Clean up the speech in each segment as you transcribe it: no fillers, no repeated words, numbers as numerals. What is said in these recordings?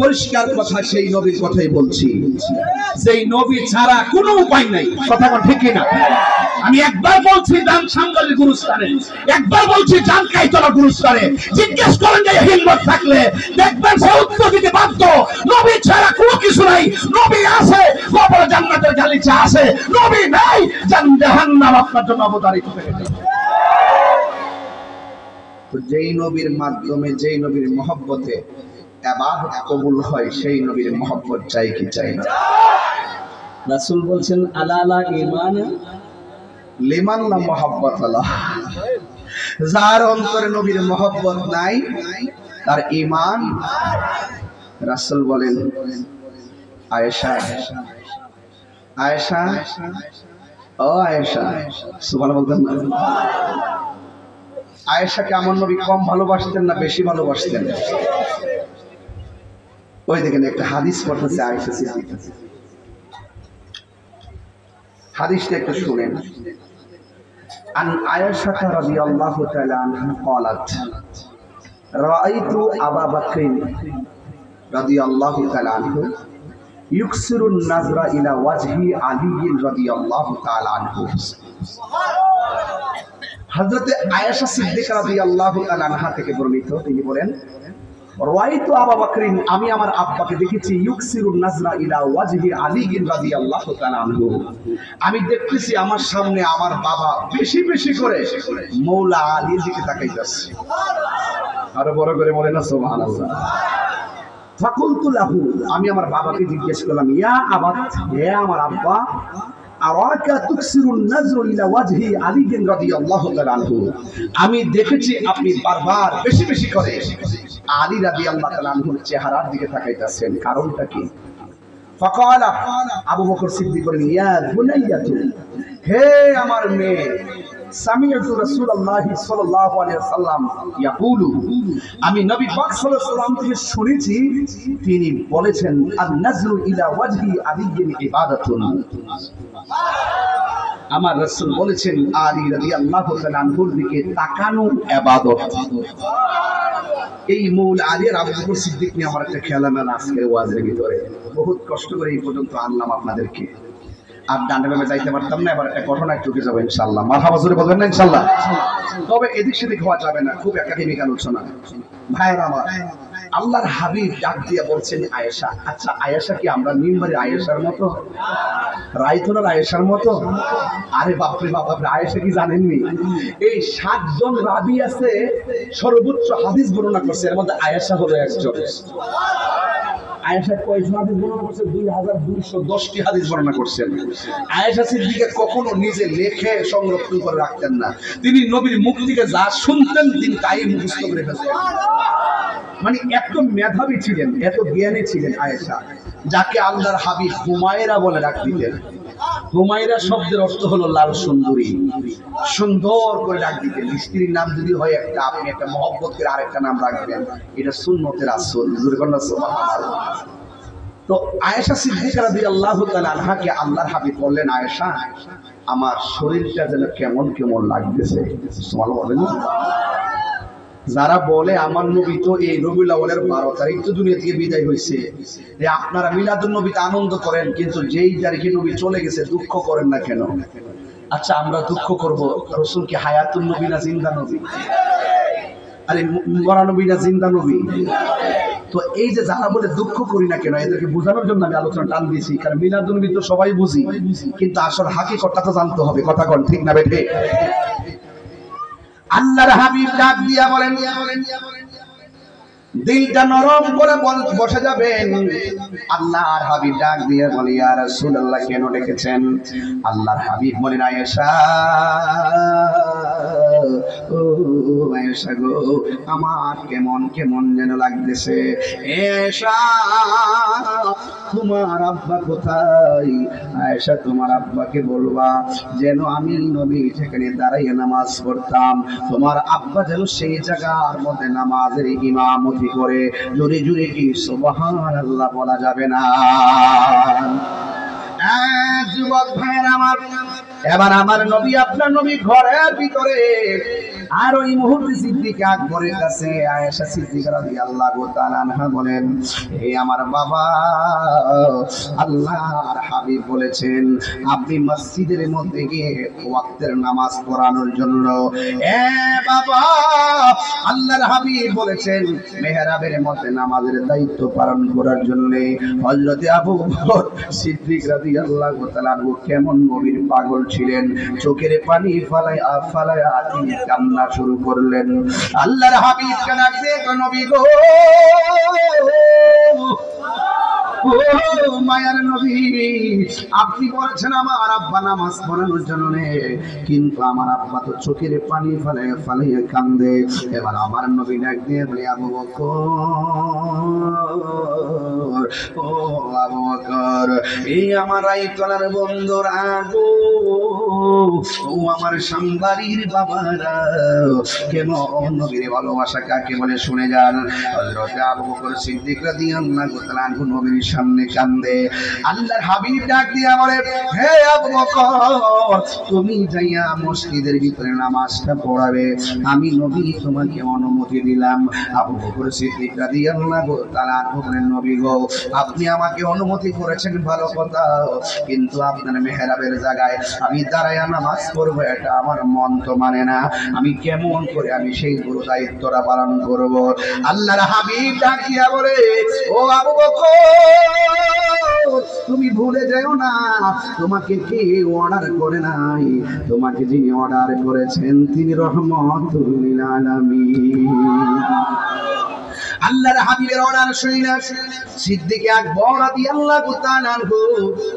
পরিষ্কার কথা সেই নবীর কথাই বলছি, যেই নবী ছাড়া কোনো উপায় নাই। কথা ঠিক না? আমি একবার বলছি দান সাঙ্গালের গুরুস্থানে, একবার বলছি জানকাইতলা গুরুস্থানে, জিজ্ঞেস করেন যে হিম্মত থাকলে দেখবেন সে উত্তর দিতে বাধ্য। নবী ছাড়া কোনো কিছু নাই। নবী আছে, কবর জান্নাতের গালিচা আছে। নবী নাই, জাহান্নাম আপনার জন্য অবতারিত হয়ে যাবে। তো যেই নবীর মাধ্যমে, যেই নবীর মহব্বতে ইবাদত কবুল হয়, সেই নবীর মহব্বত চাই কি চাই না? রাসূল বলছেন আলা লা ঈমান লিমান লা মুহাব্বত আলাহ। যার অন্তরে নবীর মহব্বত নাই তার ঈমান। রাসূল বলেন আয়েশা, আয়েশা, ও আয়েশা, সুবহানাল্লাহ বলতেন না? আয়েশাকে আমার নবী কম ভালোবাসতেন না বেশি ভালোবাসতেন? ওই দেখেন একটা হাদিস পড়তেছে আয়েশা সিদ্দিকা, হাদিসটা একটু শুনেন। আন আয়েশা রাদিয়াল্লাহু তাআলা আনহা قالت رأيت أبا بكر رضي الله تعالى عنه يكسر النظر إلى وجه علي رضي الله تعالى عنه। হযরত আয়েশা সিদ্দিকা রাদিয়াল্লাহু তাআলা আনহা থেকে বর্ণিত, তিনি বলেন রাআইতু আবু বকর, আমি আমার আব্বাকে দেখেছি ইউকসিরুন নাজরা ইলা ওয়াজহি আলী রাদিয়াল্লাহু তাআলা আনহু, আমি দেখতেছি আমার সামনে আমার বাবা বেশি বেশি করে মওলা আলীর দিকে তাকাইতেছে। আরো বড় করে বলেন না সুবহানাল্লাহ। ফাকুলতু লাহু, আমি আমার বাবাকে জিজ্ঞেস করলাম ইয়া আবাত, হে আমার আব্বা, আরাকা তুকসিরুন নাজরু ইলা ওয়াজহি আলী রাদিয়াল্লাহু তাআলা আনহু, আমি দেখেছি আপনি বারবার বেশি বেশি করে আলী রাদিয়াল্লাহু তাআলা আনহুর চেহারার দিকে তাকাইতেছেন, কারণটা কি? ফাকালা, আবু বকর সিদ্দিক বলেন ইয়া বুনাইয়াতু, হে আমার মেয়ে, সামিআতু রাসূলুল্লাহ সাল্লাল্লাহু আলাইহি ওয়াসাল্লাম ইয়াকুলু, আমি নবী পাক সাল্লাল্লাহু আলাইহি ওয়াসাল্লাম থেকে শুনেছি তিনি বলেছেন আন নাজরু ইলা ওয়াজহি আলীন ইবাদাতুন, আমার রাসূল বলেছেন আলী রাদিয়াল্লাহু তাআলা আনহুর দিকে তাকানো ইবাদত। এই মৌলা আলী আর আবু বকর সিদ্দিক নিয়ে আমার একটা খেলা মেলা আজকের ওয়াজের ভিতরে বহুত কষ্ট করে এই পর্যন্ত আনলাম আপনাদেরকে। আর ডান্ডা ভাবে যাইতে পারতাম না, এবার একটা ঘটনা ঢুকে যাবো ইনশাআল্লাহ। মারহাবা জোরে বলবেন না ইনশাআল্লাহ? তবে এদিক সেদিক হওয়া যাবে না, খুব একাডেমিক আলোচনা। ভাইয়েরা আমার, আল্লাহর হাবিব ডাক দিয়ে বলছেন আয়েশা, আচ্ছা আয়েশা কি আমরা মিম্বরে আয়েশার মতো, রায়তলার আয়েশার মতো? আরে বাপরে বাপ, আপনি আয়েশা কি জানেননি? এই 7 জন রাবি আছে সর্বোচ্চ হাদিস বর্ণনা করছে, এর মধ্যে আয়েশা হলো একজন। আয়েশা কয়জন হাদিস বর্ণনা করছে? 2210টি হাদিস বর্ণনা করছেন। আয়েশা সিদ্দিকা কখনো নিজে লেখে সংরক্ষণ করে রাখতেন না, তিনি নবীর মুখ থেকে যা শুনতেন তিনি তাই মুখস্থ করে ফেলতেন। মানে এত মেধাবী ছিলেন, এত জ্ঞানী ছিলেন আয়েশা, যাকে আল্লাহর হাবিব হুমায়রা বলে ডাক দিতেন। হুমায়রা শব্দের অর্থ হলো লাল সুন্দরী, সুন্দর করে ডাক দিতেন। স্ত্রীর নাম যদি হয় একটা, আপনি একটা মহব্বত করে আরেকটা নাম রাখবেন, এটা সুন্নতের আসল। সুবহানাল্লাহ। তো আয়েশা সিদ্দিকা রাদিয়াল্লাহু তাআলা আনহাকে আল্লাহর হাবিব বললেন আয়েশা, আমার শরীরটা যেন কেমন কেমন লাগতেছে। সুবহানাল্লাহ বলেন। যারা বলে আমার নবী তো এই রবিউল আউয়ালের 12 তারিখ তো দুনিয়া থেকে বিদায় হয়েছে, যে আপনারা মিলাদুন নবীতে আনন্দ করেন, কিন্তু যেই তারিখে নবী চলে গেছে দুঃখ করেন না কেন? আচ্ছা আমরা দুঃখ করব, রাসূল কি হায়াতুন নবী না জিন্দা নবী? আরে মরা নবী না জিন্দা নবী? তো এই যে যারা বলে দুঃখ করি না কেন, এদেরকে বোঝানোর জন্য আমি আলোচনা টান দিয়েছি। কারণ মিলাদুন নবী তো সবাই বুঝি, কিন্তু আসল হাকিকতটা তো জানতে হবে। কথা কোন ঠিক না বেঠে? আল্লাহর হাবিব ডাক দিয়া বলেন, দিলটা নরম করে বসে যাবেন। আল্লাহর হাবিব ডাক দিয়ে বলে ইয়া রাসূলুল্লাহ কেন ডেকেছেন? আল্লাহর হাবিব বলেন আয়েশা, ও আয়েশা গো, আমার কেমন কেমন যেন লাগতেছে। আয়েশা তোমার আব্বা কোথায়? আয়েশা তোমার আব্বাকে বলবা যেন আমি নবী সেখানে দাঁড়াইয়া নামাজ পড়তাম, তোমার আব্বা যেন সেই জায়গার মধ্যে নামাজের ইমামতি করে। জোরে জোরে কি সুবহানাল্লাহ বলা যাবে না? যুবক ভাইয়ের আমার, এবার আমার নবী, আপনার নবী ঘরের ভিতরে আর ওই মুহূর্তে সিদ্দিক আকবরের কাছে আয়েশা সিদ্দিকা রাদিয়াল্লাহু তাআলা আনহা বলেন, হে আমার বাবা, আল্লাহর হাবিব বলেছেন আপনি মসজিদের মধ্যে গিয়ে ওয়াক্তের নামাজ পড়ানোর জন্য। এ বাবা, আল্লাহর হাবিব বলেছেন মেহরাবের মধ্যে নামাজের দায়িত্ব পালন করার জন্য। হযরত আবু বকর সিদ্দিক রাদিয়াল্লাহু তাআলা কেমন নবীর পাগল ছিলেন, চোখের পানি ফালায়া তিনি কান্না শুরু করলেন। আল্লাহর হাবিবকে ডাকতে, নবী গো, ও মায়ার নবী, আপনি বলেছেন আমার আব্বা নামাজ পড়ানোর জন্য, কিন্তু আমার আব্বা তো চোখের পানি ফালাইয়া কান্দে। এবার আমার নবী ডাক দিয়ে বলে, আবু বকর, ও আবু বকর, এই আমার রাইতলার বন্দর আগো, ও আমার সামবাড়ির বাবারা, কেমন নবীর ভালোবাসা কাকে বলে শুনে যান। হযরত আবু বকর সিদ্দিক রাদিয়াল্লাহু তাআলা আনহু নবীর সামনে কান্দে। আল্লাহর হাবিব ডাক দিয়া বলে, হে আবু বকর, তুমি যাইয়া মসজিদের ভিতরে নামাজটা পড়াবে, আমি নবী তোমাকে অনুমতি দিলাম। আবু বকর সিদ্দিক রাদিয়াল্লাহু তাআলা আনহু বলেন, নবী গো, আপনি আমাকে অনুমতি করেছেন ভালো কথা, কিন্তু আপনার মেহরাবের জায়গায় আমি দাঁড়ায়া নামাজ পড়বো, এটা আমার মন তো মানে না। আমি কেমন করে আমি সেই গুরু দায়িত্বটা পালন করব? আল্লাহর হাবিব ডাক দিয়া বলে, ও আবু বকর, তুমি ভুলে যাও না, তোমাকে কে অর্ডার করে নাই? তোমাকে যিনি অর্ডার করেছেন তিনি রহমাতুল লিল আলামিন। আল্লাহর হাবিবের অর্ডার শুনে সিদ্দিক আকবর রাদিয়াল্লাহু তাআলা আনহু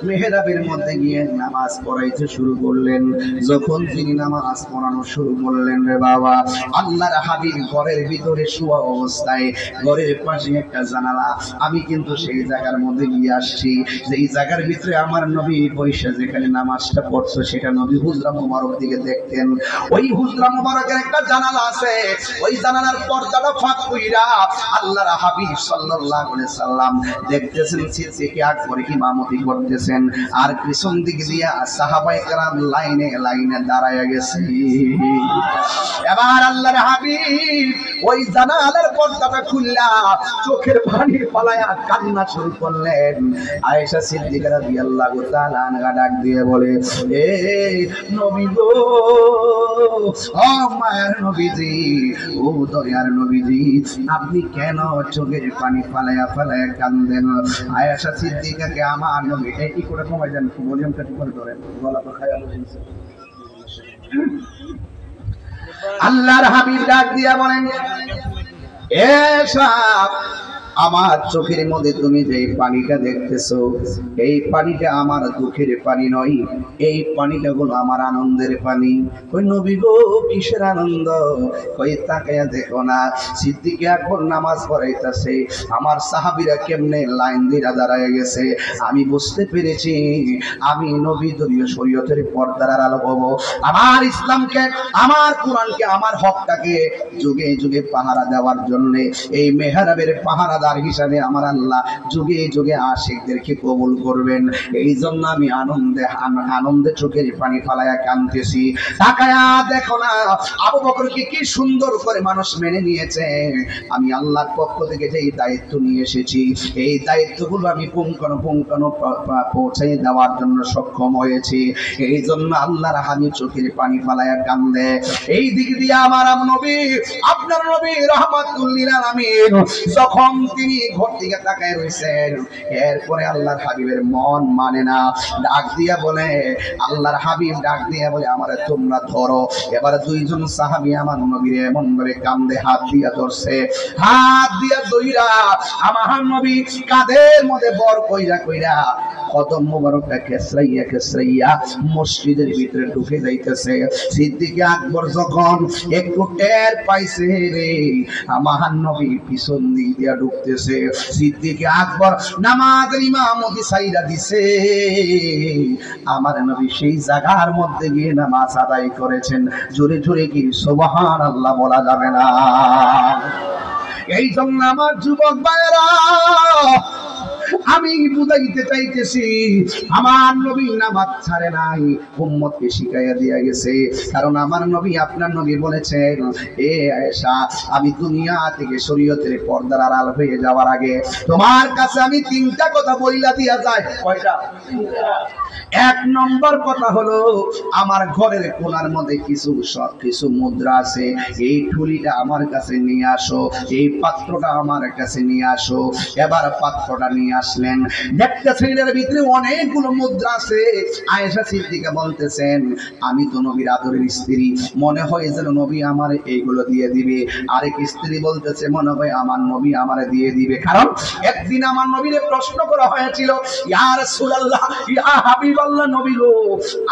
মেহরাবের মধ্যে গিয়ে নামাজ পড়াইতে শুরু করলেন। যখন তিনি নামাজ পড়ানো শুরু করলেন, রে বাবা, আল্লাহর হাবিব ঘরের ভিতরে শোয়া অবস্থায়, ঘরের পাশে একটা জানালা, আমি কিন্তু সেই জায়গার মধ্যে গিয়ে আসছি, যেই জায়গার ভিতরে আমার নবী বৈশা যেখানে নামাজটা পড়তো, সেটা নবী হুজরা মুবারক দিকে দেখতেন। ওই হুজরা মুবারকের একটা জানালা আছে, ওই জানালার পর্দাটা ফাঁক কইরা আল্লাহর হাবিব সাল্লাল্লাহু আলাইহি সাল্লাম দেখতেছেন সিদ্দিক আকবর ইমামতি করতেছেন, আর পিছন দিক দিয়া সাহাবায়ে কেরাম লাইনে লাইনে দাঁড়ায়া গেছে। এবার আল্লাহর হাবিব ওই জানালার পর্দাটা খুললা চোখের পানি ফলায়া কান্না শুরু করলেন। আয়েশা সিদ্দিকা রাদিয়াল্লাহু তাআলা আনহা ডাক দিয়ে বলে, এ নবী গো, ও মায়ের নবীজি, ও দয়ার নবীজি, আপনি কেন চোখের পানি ফালায়া ফালায়া কান্দেন? আয়েশা সিদ্দিকাকে আমার নবী এই করে কমাই দেন, ভলিউমটা ঠিক করে ধরেন, গলা তো খায়া বসেছে। আল্লাহর হাবিব ডাক দিয়া বলেন, এ সাহেব, আমার চোখের মধ্যে তুমি যে পানিটা দেখতেছো, এই পানিটা আমার দুঃখের পানি নয়, এই পানিটা হলো আমার আনন্দের পানি। কই নবী গো, কিসের আনন্দ? কই তাকায়া দেখো না, সিদ্দিক আকবর নামাজ পড়াইতেছে, আমার সাহাবীরা কেমনে লাইন দিয়ে দাঁড়ায় গেছে। আমি বুঝতে পেরেছি আমি নবী দলীয় শরীয়তের পর্দার আলো হবো, আমার ইসলামকে, আমার কোরআনকে, আমার হকটাকে যুগে যুগে পাহারা দেওয়ার জন্য এই মেহরাবের পাহারা হিসাবে আমার আল্লাহ যুগে যুগে আশিকদেরকে কবুল করবেন। এই জন্য আমি আনন্দে চোখের পানি ফালায়া কাঁদতেছি। তাকায়া দেখো না, আবু বকরকে কি সুন্দর করে মানুষ মেনে নিয়েছে। আমি আল্লাহর পক্ষ থেকে যে দায়িত্ব নিয়ে এসেছি, এই দায়িত্বগুলো আমি পুঙ্খানুপুঙ্খানু পৌঁছে দেওয়ার জন্য সক্ষম হয়েছি। এই জন্য আল্লাহর হাবিব চোখের পানি ফালায়া কান্দে। এই দিক দিয়ে আমার নবী, আপনার নবী রাহমাতুল লিল আলামিন, যখন তিনি ঘর দিকে তাকায় রয়েছেন, এরপরে আল্লাহর হাবিবের মন মানে না, ডাক দিয়া বলে, আল্লাহর হাবিব ডাক দিয়া বলে, আমারে তোমরা ধরো। এবার দুইজন সাহাবী আমার নবীর এমন ভাবে কাঁধে হাত দিয়া ধরছে, হাত দিয়া ধইরা আমার নবী কাঁধের মধ্যে বর কইরা কইরা কদম মোবারকটা কেসরাইয়া কেসরাইয়া মসজিদের ভিতরে ঢুকে যাইতেছে। সিদ্দিক আকবর যখন একটু টের পাইছে রে, আমার নবী পিছন দিক দিয়া ঢুকতেছে, সিদ্দিক আকবর নামাজের ইমামতি সাইরা দিছে, আমার নবী সেই জায়গার মধ্যে গিয়ে নামাজ আদায় করেছেন। জোরে জোরে কি সুবহানাল্লাহ বলা যাবে না? এই জন্য আমার যুবক ভাইরা, আমি বুঝাইতে চাইতেছি আমার নবী নামাজ ছাড়ে নাই, উম্মতকে শিখাইয়া দিয়া গেছে। কারণ আমার নবী আপনার নবী বলেছেন, এ আয়েশা, আমি দুনিয়া থেকে শরীয়তের পর্দার আড়াল হয়ে যাওয়ার আগে তোমার কাছে আমি তিনটা কথা বইলা দিয়া যাই। কয়টা? এক নম্বর কথা হলো, আমার ঘরের কোণার মধ্যে কিছু মুদ্রা আছে, এই ঠুলিটা আমার কাছে নিয়ে আসো, এই পাত্রটা আমার কাছে নিয়ে আসো। এবার পাত্রটা নিয়ে আসলেন, দেখতেছেন এর ভিতরে অনেকগুলো মুদ্রা আছে। আয়েশা সিদ্দিকা বলতেছেন, আমি তো নবীর আদরের স্ত্রী, মনে হয় যেন নবী আমার এইগুলো দিয়ে দিবে। আরেক স্ত্রী বলতেছে, মনে হয় আমার নবী আমারে দিয়ে দিবে। কারণ একদিন আমার নবীরে প্রশ্ন করা হয়েছিল, ইয়া রাসূলুল্লাহ, ইয়া হাবিবাল্লাহ, নবী গো,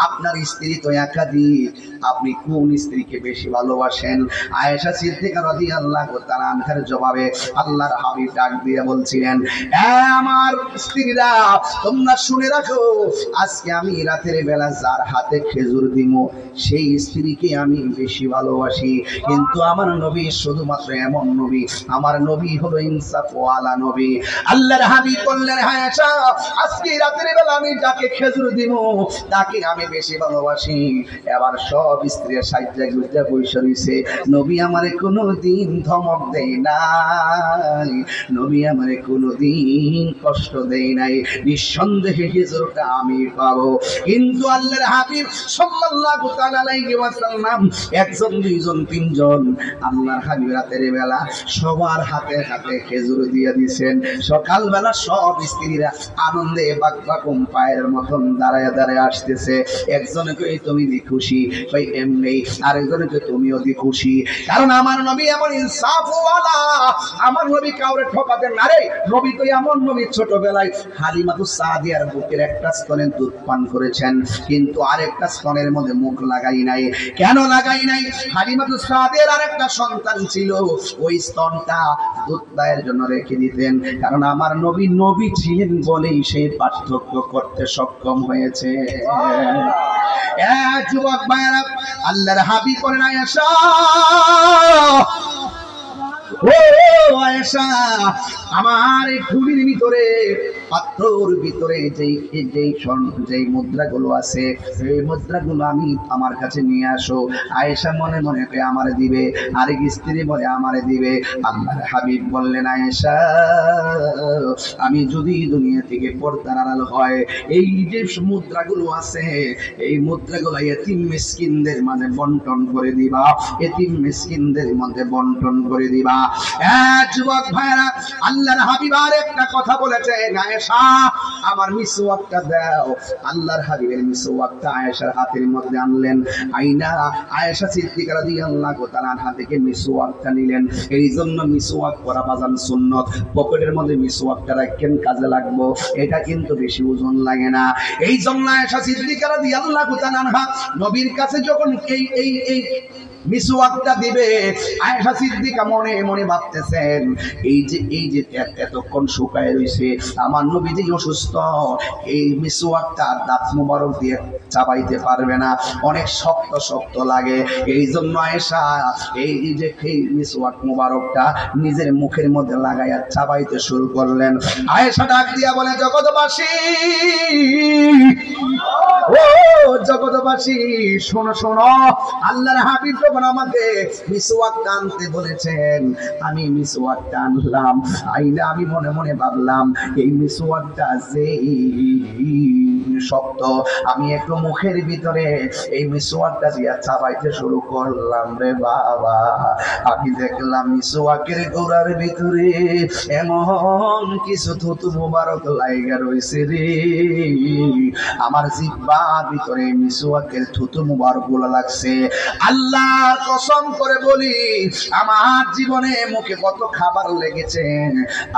আপনার স্ত্রী তো একাধিক, আপনি কোন স্ত্রীকে বেশি ভালোবাসেন? আয়েশা সিদ্দিকা রাদিয়াল্লাহু তাআলা আনহার জবাবে আল্লাহর হাবিব ডাক দিয়ে বলছিলেন, আমার স্ত্রীরা, তোমরা শুনে রাখো, আজকে আমি রাতের বেলা যার হাতে খেজুর দিব সেই স্ত্রীকে আমি বেশি ভালোবাসি। কিন্তু আমার নবী শুধুমাত্র এমন নবী, আমার নবী হলো ইনসাফ ওয়ালা নবী। আল্লাহর হাবিব বললেন, আয়েশা, আজকে রাতের বেলা আমি যাকে খেজুর দিব তাকে আমি বেশি ভালোবাসি। এবার সব স্ত্রীর সাইজা গুজা বসে রইছে। নবী আমারে কোনোদিন ধমক দেয় নাই, নবী আমারে কোনোদিন কষ্ট দেয় নাই, নিঃসন্দেহে খেজুরটা আমি পাবো। কিন্তু আল্লাহর হাবিব সাল্লাল্লাহু তাআলা আলাইহি ওয়াসাল্লাম একজন, দুইজন, তিনজন, আল্লাহর হাবিব রাতের বেলা সবার হাতে হাতে খেজুর দিয়ে দিয়েছেন। সকালবেলা সব স্ত্রীরা আনন্দে বাকবাকুম পায়ের মতন দাঁড়ায় দাঁড়ায় আসতেছে। একজনে কই তুমি দি খুশি, কই এমনি, আরেকজনে কই তুমিও দি খুশি। কারণ আমার নবী এমন ইনসাফওয়ালা, আমার নবী কাউরে ঠকাতে না রে। নবী তো এমন নবী, ছোটবেলায় হালিমাতুস সাদিয়ার বুকের একটা স্তনে দুধ পান করেছেন, কিন্তু আরেকটা স্তনের মধ্যে মুখ লাগাই নাই। কেন লাগাই নাই? হালিমাতুস সাদিয়ার আরেকটা সন্তান ছিল, ওই স্তনটা দুধ পায়ের জন্য রেখে দিতেন। কারণ আমার নবী নবী ছিলেন বলেই সেই পার্থক্য করতে সক্ষম হয়েছে। যুবক ভাইরা, আল্লাহর হাবিব বলেন, আয়েশা, ও আয়েশা, আমার এই ঠুলির ভিতরে, পাত্রর ভিতরে যেই মুদ্রাগুলো আছে, সেই মুদ্রাগুলো আমি আমার কাছে নিয়ে আসো। আয়েশা মনে মনে আমারে দিবে, আরেক স্ত্রী বলে আমারে দিবে। আল্লাহর হাবিব বললেন, আয়েশা, আমি যদি দুনিয়া থেকে পর্দার আড়াল হয়, এই যে মুদ্রাগুলো আছে, এই মুদ্রাগুলো এতিম মিসকিনদের মাঝে বন্টন করে দিবা, এতিম মিসকিনদের মধ্যে বন্টন করে দিবা। যুবক ভাইরা, আল্লাহর হাবিব আর একটা কথা বলেছেন, আয়েশা, আমার মিসওয়াকটা দাও। আল্লাহর হাবিবের মিসওয়াকটা আয়েশার হাতের মধ্যে আনলেন। আইনা আয়েশা সিদ্দিকা রাদিয়াল্লাহু তাআলা আনহা থেকে মিসওয়াকটা নিলেন। এই জন্য মিসওয়াক করা বাজান সুন্নত। পকেটের মধ্যে মিসওয়াকটা রাখেন, কাজে লাগবো। এটা কিন্তু বেশি ওজন লাগে না। এই জন্য আয়েশা সিদ্দিকা রাদিয়াল্লাহু তাআলা আনহা নবীর কাছে যখন এই মিসওয়াকটা দিবে, আয়েশা সিদ্দিকা মনে মনে ভাবতেছেন, এই যে এতক্ষণ শুকায় রইছে, আমার নবী যে অসুস্থ, এই মিসওয়াকটা দাঁত মোবারক দিয়ে চাবাইতে পারবে না, অনেক শক্ত শক্ত লাগে। এই জন্য আয়েশা এই যে মিসওয়াক মোবারকটা নিজের মুখের মধ্যে লাগাইয়া চাবাইতে শুরু করলেন। আয়েশা ডাক দিয়া বলে, জগৎবাসী, ও জগৎবাসী, শোনো শোনো, আল্লাহর হাবিব যখন আমাকে মিসওয়াকটা আনতে বলেছেন, আমি মিসওয়াকটা আনলাম। আইনা আমি মনে মনে ভাবলাম, এই মিসওয়াকটা যে শক্ত, আমি একটু মুখের ভিতরে এই মিসওয়াকটা দিয়া চাবাইতে শুরু করলাম। রে বাবা, আমি দেখলাম মিসওয়াকের গোড়ার ভিতরে এমন কিছু থুতু মোবারক লাইগা রইছে রে। আমার জিহ্বা ভিতরে মিসওয়াকের থুতু মোবারক গুলো লাগছে। আল্লাহর কসম করে বলি, আমার জীবনে মুখে কত খাবার লেগেছে,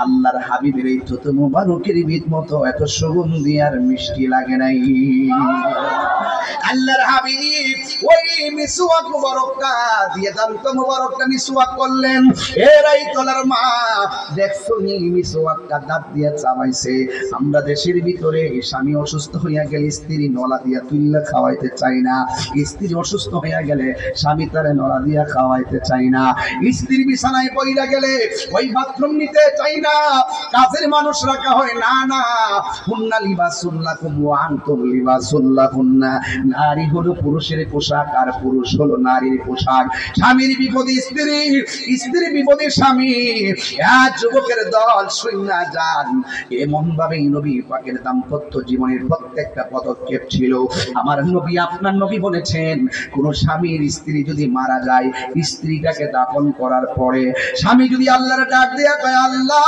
আল্লাহর হাবিবের এই থুতু মোবারকের মতো এত সুগন্ধি আর মিষ্টি লাগে নাই। আল্লাহর হাবিব ওই মিসওয়াক মুবারকটা দিয়ে দান্ত মুবারকটা মিসওয়াক করলেন। এরাই তোলার মা, দেখছো নি মিসওয়াকটা দাঁত দিয়ে চাবাইছে। আমরা দেশের ভিতরে স্বামী অসুস্থ হইয়া গেলে স্ত্রী নলা দিয়া তুইলা খাওয়াইতে চাই না, স্ত্রী অসুস্থ হইয়া গেলে স্বামী তারে নড়া দিয়া খাওয়াইতে চাই না, স্ত্রী বিছানায় পইরা গেলে ওই বাথরুম নিতে চাই না, কাজের মানুষ রাখা হয় না। না, হুন্না লিবাসুল লাকুম ওয়া আনতুম লিবাসুল লাহুন্না। নারী হলো পুরুষের পোশাক আর পুরুষ হলো নারীর পোশাক। স্বামীর বিপদে স্ত্রী, স্ত্রীর বিপদে স্বামী। এক যুবকের দল শুইনা যান, এমন ভাবেই নবী পাকের দাম্পত্য জীবনের প্রত্যেকটা পদক্ষেপ ছিল। আমার নবী, আপনার নবী বলেছেন, কোন স্বামীর স্ত্রী যদি মারা যায়, স্ত্রীটাকে দাফন করার পরে স্বামী যদি আল্লাহর ডাক দিয়া কয়, আল্লাহ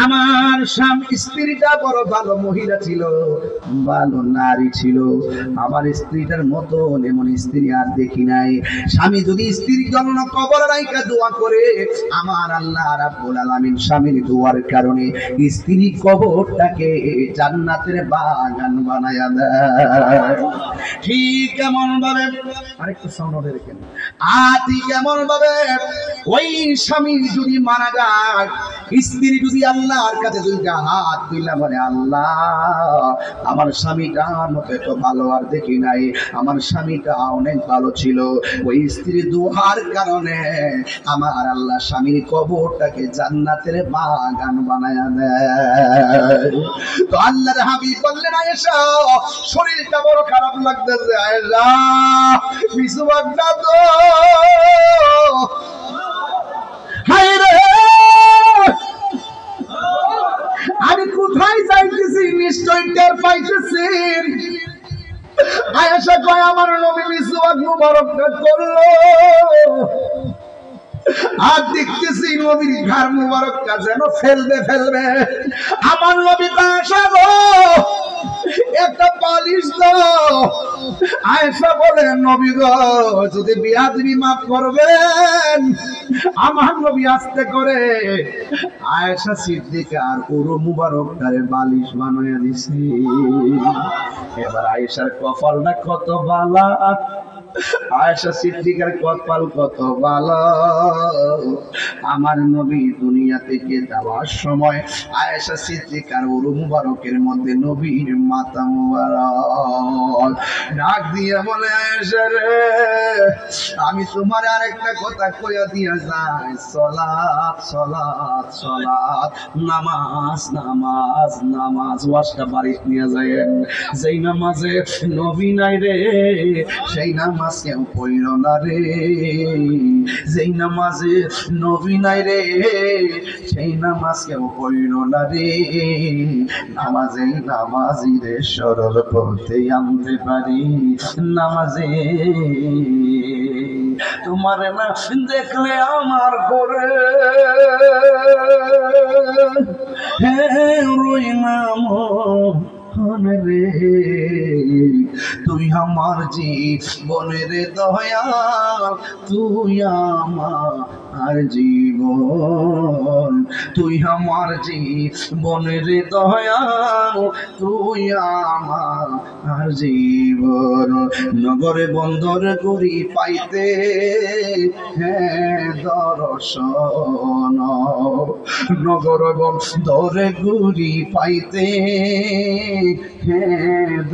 আমার স্বামী স্ত্রীটা বড় ভালো মহিলা ছিল, ভালো নারী ছিল, আমার স্ত্রীটার মতো এমন স্ত্রী আর দেখি নাই। স্বামী যদি স্ত্রীর জন্য কবর রাইখা দোয়া করে, আমার আল্লাহ রাব্বুল আলামিন স্বামীর দোয়ার কারণে স্ত্রী কবরটাকে জান্নাতের বাগান বানায়া দেয়। ঠিক কেমন ভাবে, আরেকটু সাউন্ড রেখেন, ঠিক কেমন ভাবে ওই স্বামী যদি মারা যায়, স্ত্রী যদি আল্লাহর কাছে দুইটা হাত তুইলা বলে, আল্লাহ আমার স্বামীটার মতো এত ভালো আর দেখি নাই, আমার স্বামীটা অনেক ভালো ছিল, ওই স্ত্রীর দুহার কারণে আমার আল্লাহ স্বামীর কবরটাকে জান্নাতের বাগান বানায়া দেয়। তো আল্লাহর হাবিব বললেন, আয়েশা শরীরটা বড় খারাপ লাগতেছে, আয়েশা কিছু বাগদা তো, হায় রে আমি কোথায় যাইতেছি নিশ্চয় টের পাইতেছেন। আয়েশা কয়, আমার নবী মিসওয়াক মুবারকটা করলো আর দেখতেছি নবীর ঘাড় মুবারকটা যেন ফেলবে ফেলবে। আমার নবী আয়েশা গো একটা পালিশ দাও। আয়েশা বলে, নবী গো যদি বিয়াদবি মাফ করবেন। আমার নবী আস্তে করে আয়েশা সিদ্দিকার পুরো মুবারকটারে বালিশ বানায়া দিছি। এবার আয়েশার কপালটা কত বালা, আয়েশা সিদ্দিকার কপাল কত ভালো। আমার নবী দুনিয়া থেকে যাওয়ার সময় আয়েশা সিদ্দিকার উরু মুবারকের মধ্যে নবীর মাথা মুবারক ডাক দিয়ে বলে, আয়েশা রে আমি তোমার আরেকটা কথা কইয়া দিয়া যাই, সালাত সালাত সালাত, নামাজ নামাজ নামাজ। ওয়াজটা বাড়িতে নিয়ে যায়েন, যেই নামাজে নবী নাই রে সেই নামাজ কেউ পড়ল না রে, যেই নামাজে নবী নাই রে সেই নামাজ কেউ পড়ল না রে। নামাজে নামাজিরে সরল পথে আনতে পারি, নামাজে তোমার না দেখলে আমার করে রই নাম রে, তুই আমার জীবনের দয়া, তুই আমার জীবন, তুই আমার জীবনের দয়া, তুই আমার জীবন। নগরে বন্দর করি পাইতে দর্শন, নগর বন্দরে ঘুরি পাইতে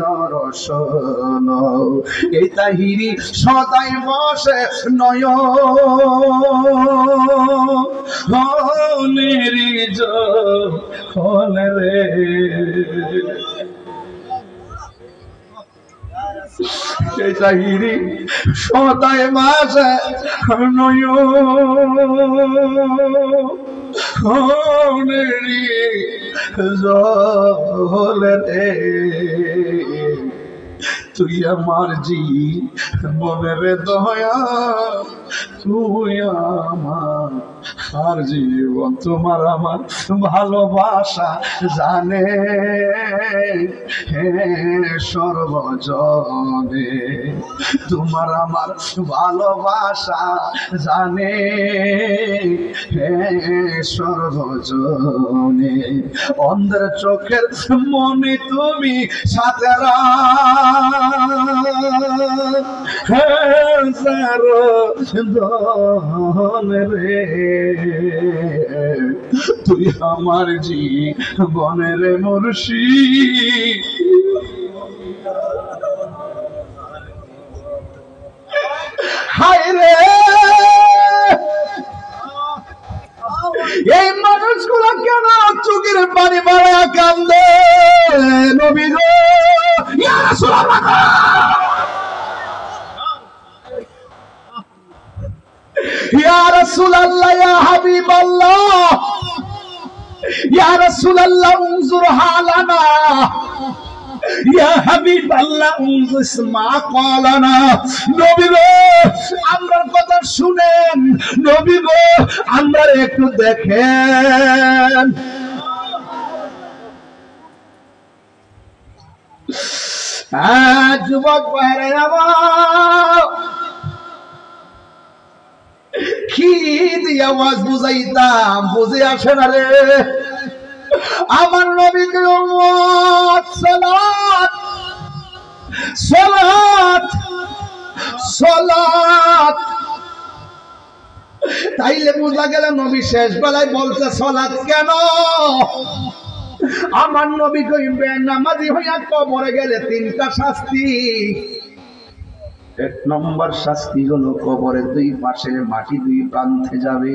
দর্শন। এই তাহিরি সদাই বসে নয়নের জল রে, এই তাহিরি সদাই বসে নয়নের জল রে, তুই আমার জীবনের দয়া, তুই আমার জীবন। তোমার আমার ভালোবাসা জানে সর্বজনে, তোমার আমার ভালোবাসা জানে সর্বজনে। অন্ধের চোখের মনে তুমি সাতেরা রে, তুই আমার জীবনের মুর্শিদ। হায় রে এই মানুষগুলো কেন চোখের পানি বাড়ায় কান্দে নবী গো ইয়া রাসূলুল্লাহ ইয়া রাসূলুল্লাহ ইয়া হাবিবাল্লাহ ইয়া রাসূলুল্লাহ উনজুর হালানা ইয়া হাবিবাল্লাহ উনজুর মা ক্বালানা নবী গো আমরার কথা শুনেন নবী গো আমরা একটু দেখেন যুবক ভাইরা আমার কি দিয়ে আওয়াজ বুঝাইতাম বুঝে আসে না রে আমার নবীকে উম্মত সালাত সালাত সালাত তাইলে বুঝা গেল নবী শেষ বেলায় বলতে সালাত কেন আমার নবী কইবে নামাজি হইয়া কবরে গেলে তিনটা শাস্তি এক নম্বর শাস্তি হলো কবরের দুই পাশের মাটি দুই প্রান্তে যাবে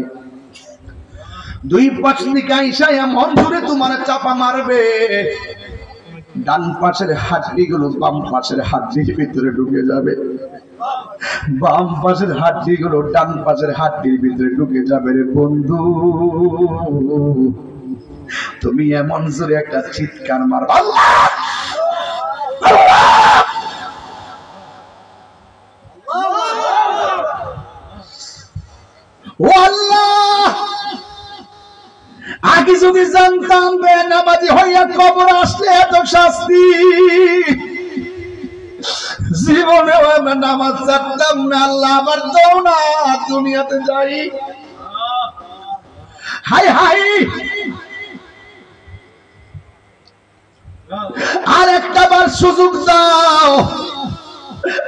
দুই পাশ থেকে আইসা এমন ধরে তোমার চাপা মারবে ডান পাশের হাড্ডি গুলো বাম পাশের হাড্ডির ভিতরে ঢুকে যাবে বাম পাশের হাড্ডি গুলো ডান পাশের হাড্ডির ভিতরে ঢুকে যাবে রে বন্ধু তুমি এমন জোরে একটা চিৎকার মারবা আল্লাহ ও আল্লাহ আগে যদি জানতাম বেনামাজি হইয়া কবর আসলে এত শাস্তি জীবনে নামাজ ছাড়তাম না আল্লাহ আবার দাও না দুনিয়াতে যাই হাই হাই আর একটা বার সুযোগ দাও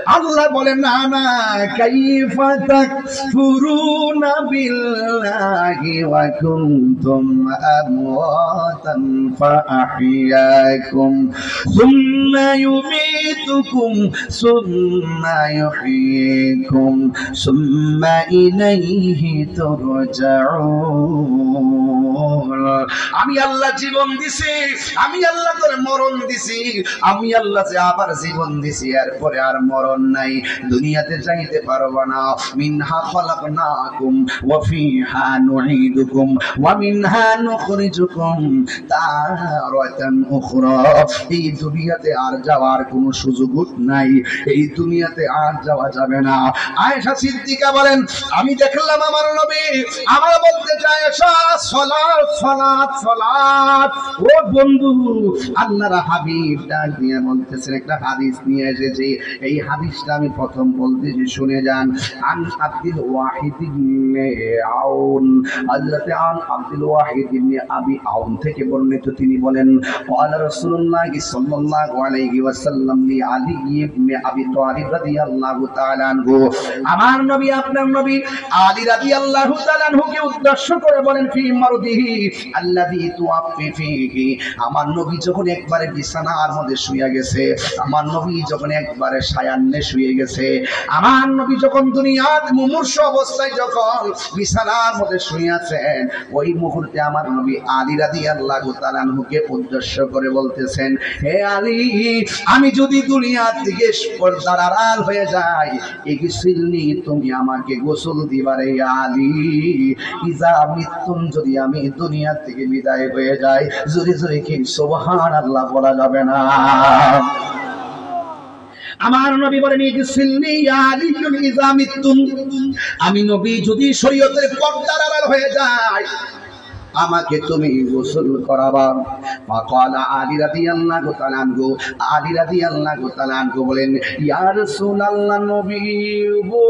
আল্লাহ বলে না না কাইফা তাকফুরুনা বিল্লাহি ওয়া কুনতুম আমওয়াতান ফাআহইয়াকুম সুম্মা ইউমীতুকুম সুম্মা ইউহয়ীকুম সুম্মা ইলাইহি তুরজাউন আমি আল্লাহ জীবন দিছি আমি আল্লাহ তোরে মরণ দিছি আমি আল্লাহ যে আবার জীবন দিছি এরপরে আর মরণ নাই দুনিয়াতে যাইতে পারবা না মিনহা খলাকনাকুম ওয়া ফিহা নুঈদুকুম ওয়া মিনহা নুখরিজুকুম তারাতান উখরা এই দুনিয়াতে আর যাওয়ার কোনো সুযোগ নাই এই দুনিয়াতে আর যাওয়া যাবে না আয়েশা সিদ্দিকা বলেন আমি দেখলাম আমার নবী আমার বলতে চায় সালাত সালাত সালাত ও বন্ধু আল্লাহর হাবিব ডাক দিয়ে বলতেছেন একটা হাদিস নিয়ে এসেছি এই হাদিসটা আমি প্রথম বলতেছি শুনে যান আন আব্দুল ওয়াহিদ ইবনে আউন হযরত আব্দুল ওয়াহিদ ইবনে আবি আউন থেকে বর্ণিত তিনি বলেন ক্বালা রাসূলুল্লাহ সাল্লাল্লাহু আলাইহি ওয়াসাল্লাম লি আলী ইবনে আবি তালিব রাদিয়াল্লাহু তাআলা আনহু আমার নবী আপনার নবী আলী রাদিয়াল্লাহু তাআলা আনহুকে উদ্দেশ্য করে বলেন ফি মারদিহি আল্লাযী তুআফি ফিহি আমার নবী যখন একবারে বিছানার মধ্যে শুয়ে গেছে আমার নবী যখন একবারে সায়ান্নে শুয়ে গেছে আমার নবী যখন দুনিয়ার মুমূর্ষ অবস্থায় যখন বিছানার মধ্যে শুয়ে আছেন ওই মুহূর্তে আমার নবী আলী রাদিয়াল্লাহু তাআলা আনহুকে উদ্দেশ্য করে বলতেছেন হে আলী আমি যদি দুনিয়ার থেকে পর্দার আড়াল হয়ে যাই ইগসিলনি তুমি আমাকে গোসল দিবারে আলী ইজা মৃত্যুন যদি আমি দুনিয়া থেকে বিদায় হয়ে যাই জোরে জোরে কি সুবহানাল্লাহ বলা যাবে না আমার নবী বলেন ইগসিলনি ইয়া আলী ইজা মৃত্যুন আমি নবী যদি শরীয়তের পর্দার আড়াল হয়ে যাই আমাকে তুমি গোসল করাবা ফাকালা আলী রাদিয়াল্লাহু তাআলা আনহু আলী রাদিয়াল্লাহু তাআলা আনহু বলেন ইয়া রাসূলুল্লাহ নবী গো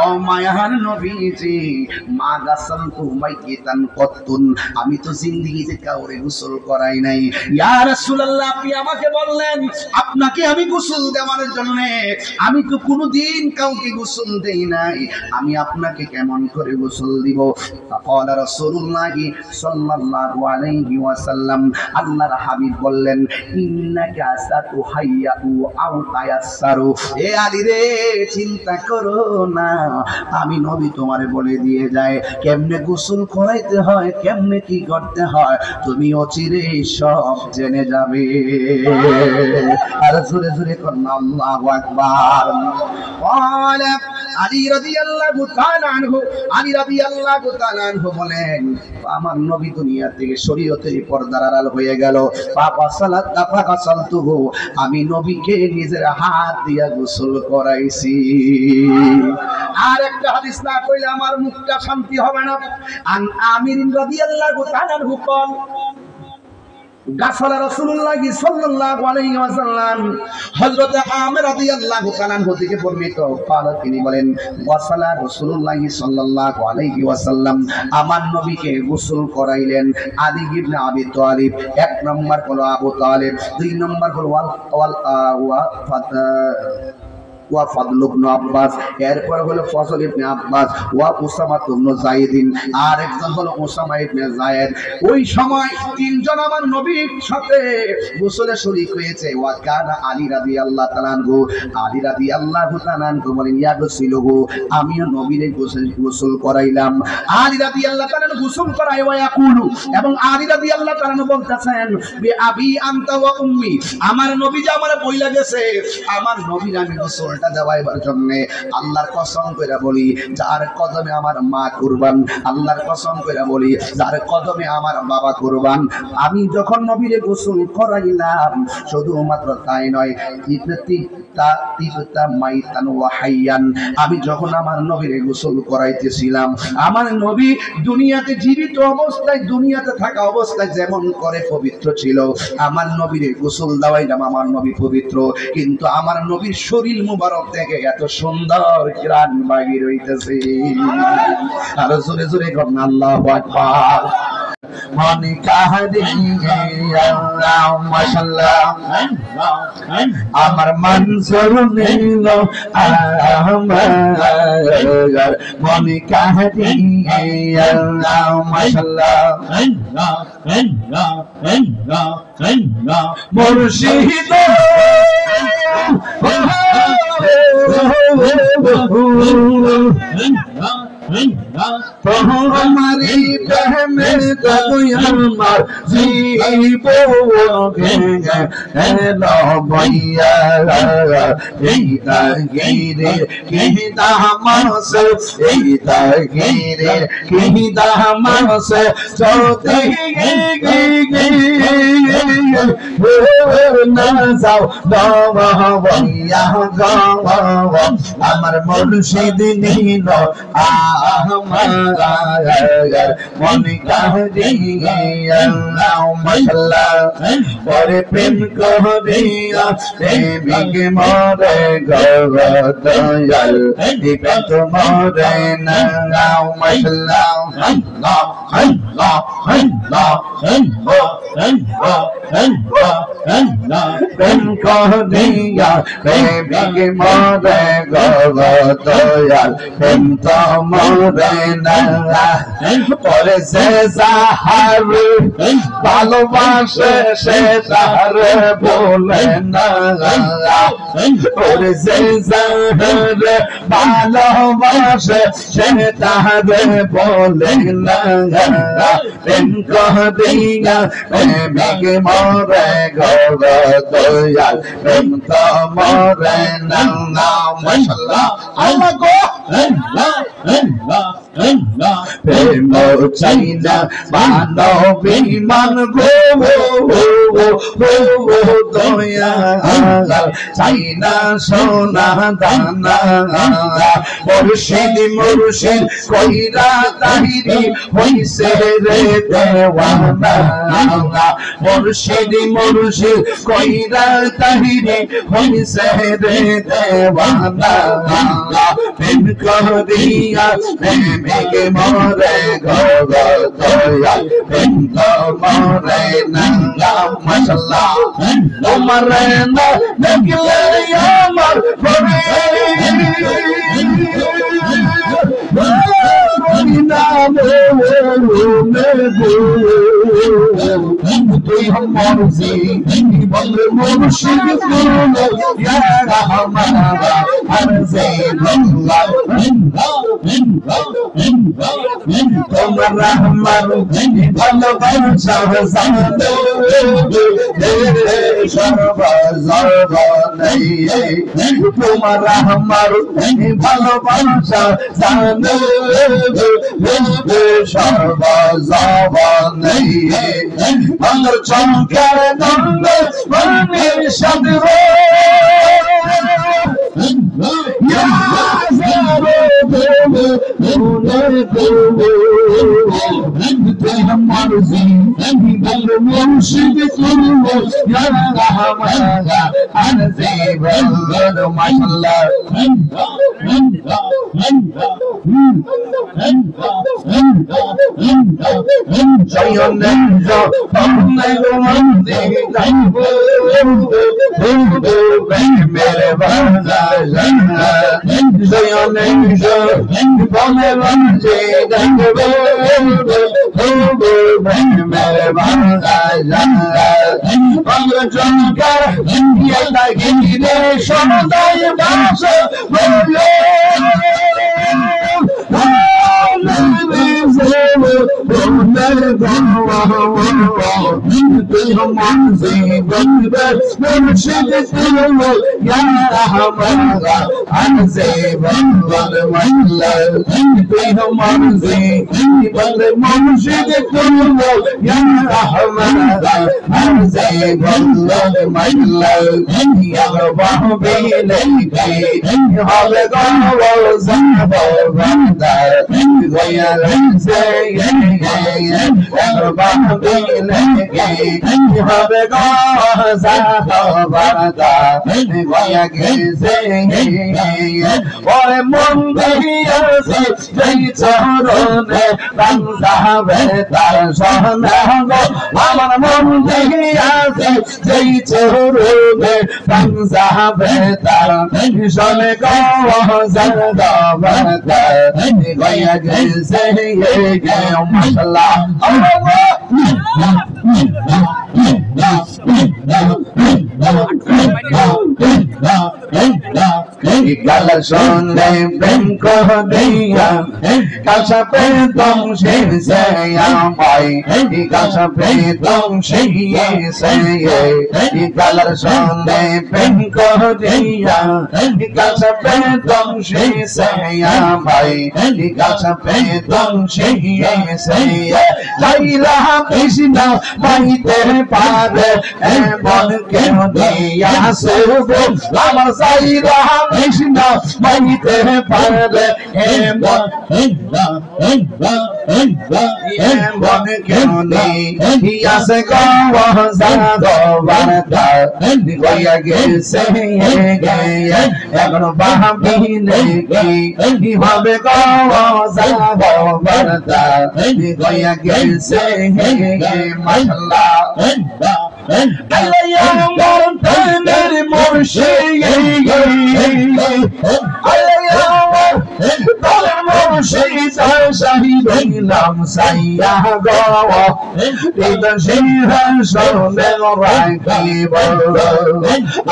ও মায়ার নবীজি মা গাসালতু মাইয়িতান কত্তুন, আমি তো জিন্দেগিতে কাউরে গোসল করাই নাই। ইয়া রাসূলুল্লাহ, আপনি আমাকে বললেন আপনাকে আমি গোসল দেওয়ার জন্য, আমি তো কোনোদিন কাউকে গোসল দেই নাই, আমি আপনাকে কেমন করে গোসল দিব? ফাকালা রাসূলুল্লাহ সাল্লাল্লাহু আলাইহি ওয়াসাল্লাম, আল্লাহর হাবিব বললেন ইন্নাকা সাতুহাইয়ু আও তায়াসসারু, এ আলী রে চিন্তা করো না, আমি নবী তোমারে বলে দিয়ে যায় কেমনে গোসল করাইতে হয়, কেমনে কি করতে হয়, তুমি অচিরে সব জেনে যাবে। আর জোরে জোরে করুন আল্লাহু আকবার। ওয়ালা আলী রাদিয়াল্লাহু তাআলা আনহু, আলী রাদিয়াল্লাহু তাআলা আনহু বলেন আমার নবী দুনিয়া থেকে শরীয়তের পর্দার আড়াল হয়ে গেল। পাপা সালাত দাফা কাসালতুহু, আমি নবীকে নিজের হাত দিয়া গোসল করাইছি। আর একটা হাদিস না কইলে আমার মুখটা শান্তি হবে না। আন আমির রাদিয়াল্লাহু তাআলা আনহু বলেন গাসালা রাসূলুল্লাহ সাল্লাল্লাহু আলাইহি ওয়াসাল্লাম, হযরত আমির রাদিয়াল্লাহু তাআলা আনহু থেকে বর্ণিত قال, তিনি বলেন গাসালা রাসূলুল্লাহ সাল্লাল্লাহু আলাইহি ওয়াসাল্লাম, আমার নবীকে গোসল করাইলেন আলী ইবনে আবি তালিব। এক নম্বর হলো আবু তালিব, দুই নম্বর হলো ওয়া ফাদল ইবনে আব্বাস, এরপর হলো ফজল ইবনে আব্বাস, ওয়া উসামা ইবনে যায়েদিন, আর একজন হলো উসামা ইবনে যায়েদ। ওই সময় তিনজন আমার নবীর সাথে গোসলে শরীক হয়েছে। ওয়া কানা আলী রাদিয়াল্লাহু তাআলা আনহু, আলী রাদিয়াল্লাহু তাআলা আনহু বলেন ইয়াগসিলুহু, আমিও নবীর গোসল করাইলাম। আলী রাদিয়াল্লাহু তাআলা গোসল করায় ওয়া ইয়াকুলু, এবং আলী রাদিয়াল্লাহু তাআলা বলতেছেন বি আবি আনতা ওয়া উম্মি, আমার নবী যে আমারে বইলা গেছে, আমার নবীর আমি গোসল দেওয়াইবার জন্য আল্লাহর কসম করে বলি যার কদমে আমার মা কুরবান, আল্লাহর কসম করে বলি যার কদমে আমার বাবা কুরবান। আমি যখন নবীরে গোসল করাইলাম, শুধুমাত্র তাই নয়, মাইতান ওয়া হাইয়ান, আমি যখন আমার নবীরে গোসল করাইতেছিলাম, আমার নবী দুনিয়াতে জীবিত অবস্থায়, দুনিয়াতে থাকা অবস্থায় যেমন করে পবিত্র ছিল, আমার নবীরে গোসল দেওয়াইলাম, আমার নবী পবিত্র, কিন্তু আমার নবীর শরীর মুবারক থেকে এত সুন্দর ঘ্রাণ বাহির হইতেছে। আর জোরে জোরে করুন আল্লাহু আকবার। মনে কাহারি মাশাআল্লাহ, আমার মনসুর নীল আমার মনে কাহারি মাশাআল্লাহ, মুর্শিদ তোমারি প্রেমের আমার জীবনে এলো বইয়া, এই তাগিরে কি দামাস, এই তাগিরে কি দামাস, চলতে না যাও বাবা বইয়া গাওয়া, আমার মুর্শিদ নীল আমার মনে কাহিয়া মাশাআল্লাহ, ওরে প্রেম করিয়া প্রেমিকে মরে গদয়াল, দিবে তো মরে না মাশাআল্লাহ। আল্লাহ আল্লাহ আল্লাহ প্রেম করিয়া প্রেমিকে মরে গদয়াল, প্রেম তো মরে না, পরে সে যাহার ভালোবাসে সে তাহার বলে না, পরে সে যাহার ভালোবাসে সে তাহার বলে না, প্রেম করিয়া প্রেমিক মরে গদয়াল, প্রেম তো মরে না মাশাআল্লাহ। আল্লাহ গো প্রেম চাই না মানব বিমান গো দয়া চাই না সোনা দানা মুর্শিদ মুর্শিদ কইরা তাহিরি হইছে রে দেওয়ানা মুর্শিদ মুর্শিদ কইরা তাহিরি হইছে রে দেওয়ানা প্রেম করিয়া প্রেমিকে মরে গো দয়া প্রেম তো মরে না মাশাআল্লাহ তোমার না দেখলে আমার ভরে তুই আমার জীবন মুর্শিদ তুলো ইয়া রহমান আর জীবনলা তোমার রহমান ভালোবাসা জানো সর্বজগৎ তোমার রহমান ভালোবাসা জানো সর্বজগৎ আমার চমকার দন্ড মনের সাধব মুর্শিদ তুলো ইয়া রহমান আর জীবন মাশাআল্লাহ मेरे बंदा मेरे बंदा चमकर समुदाय बास गल सुने प्रेम को दिया कसा पे तुम से भाई कसा पे तुम से गल सुने प्रेम को दिया कसा पे तुम से भाई कसा पे तुम से लाइला कृष्ण भाई तेरे पार बन के दिया सुबह अमर साईरा कृष्ण भाई तेरे पार बन के दिया से गो जादो बनता गोया गे से गया एगनो बाहबी की भावे गो जादो बनता गोया गे से माशाल्लाह अल्लाह मोर मुर्शिद मुर्शिद शहीद नाम साइया गो इधर सिंह सोने राखीब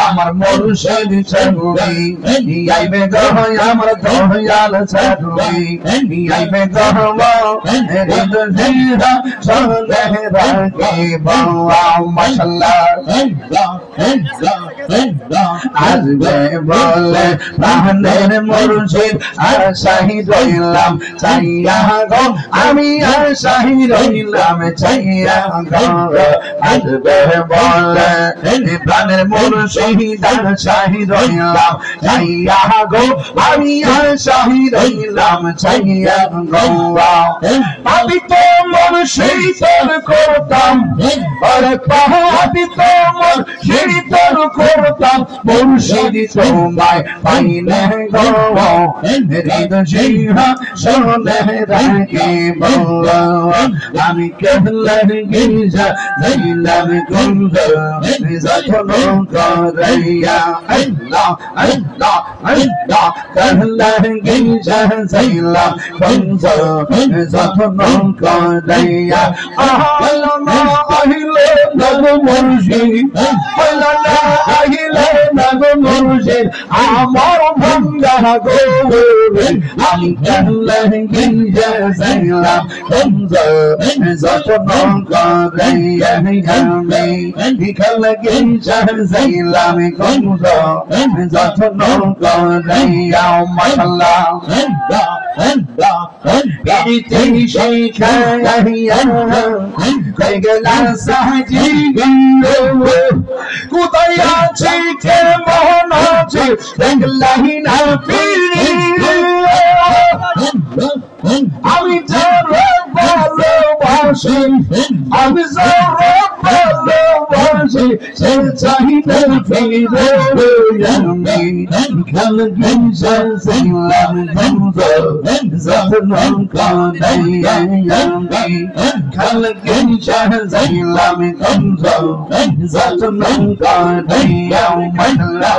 আমার মুর্শিদ চলুই আইবে গো আমার দয়াল চলুই আইবে গো ইধর সিংহ সোনে রাখীব মাশাআল্লাহ আসবে বলে প্রাণের মুর্শিদ আর শহীদ হইলাম চাইয়া গো আমি আশাই রইলাম চাইয়া গো আসবে বলে প্রাণের মুর্শিদ আশাই রইলাম চাইয়া গো আমি আশাই রইলাম চাইয়া গো আমি তো মুর্শিদ করতাম আরে পাহাড়ি তো মুর্শিদ করতাম মুর্শিদ তোমায় পাইলে গো হৃদয় শোনে রাখে বলো আমি কেবল গির্জা যাইলাম গন্ধ যখন করাইয়া আল্লাহ আল্লাহ আল্লাহ কেবল গির্জা যাইলাম গন্ধ যখন করাইয়া আল্লাহ আহিলে নগো মুর্শিদ আল্লাহ আহিলে নগো মুর্শিদ আমার ভাঙ্গা গো আমি কেবল গির্জা যাইলাম গন্ধ যখন করাইয়া আমি কেবল গির্জা যাইলাম গন্ধ যখন করাইয়া মাশাআল্লাহ পিরিতে শিখাইয়া কই গেলা সাজি গো কোথায় আছে কে মন আছে দেখলাহি না পিরি আমি যারা ভালোবাসি আমি যারা ভালোবাসি সে চাহিদা ফিরে আমি খেল গির্জা যাইলাম গন্ধ যখন করাইয়া আমি খেল গির্জা যাইলাম গন্ধ যখন করাইয়া মাশাআল্লাহ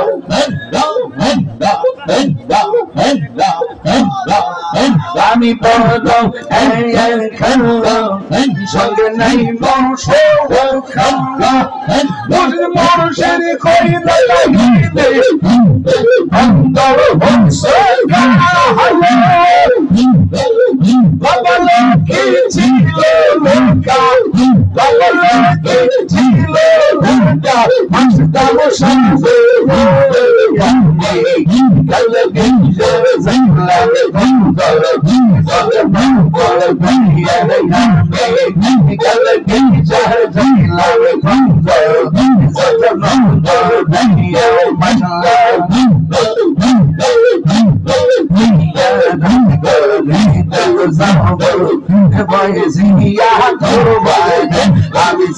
আমি পড়ো খালো সঙ্গে নাই বংশে খালো মুর্শিদ কই লাগিতে অন্তর হচ্ছে বাবা কি ছিল লোকা বাবা কি ছিল লোকা মাস্টার সঙ্গে কাল গির্জা যাইলাম গন্ধ যখন করাইয়া আমি কাল গির্জা যাইলাম গন্ধ যখন করাইয়া আমি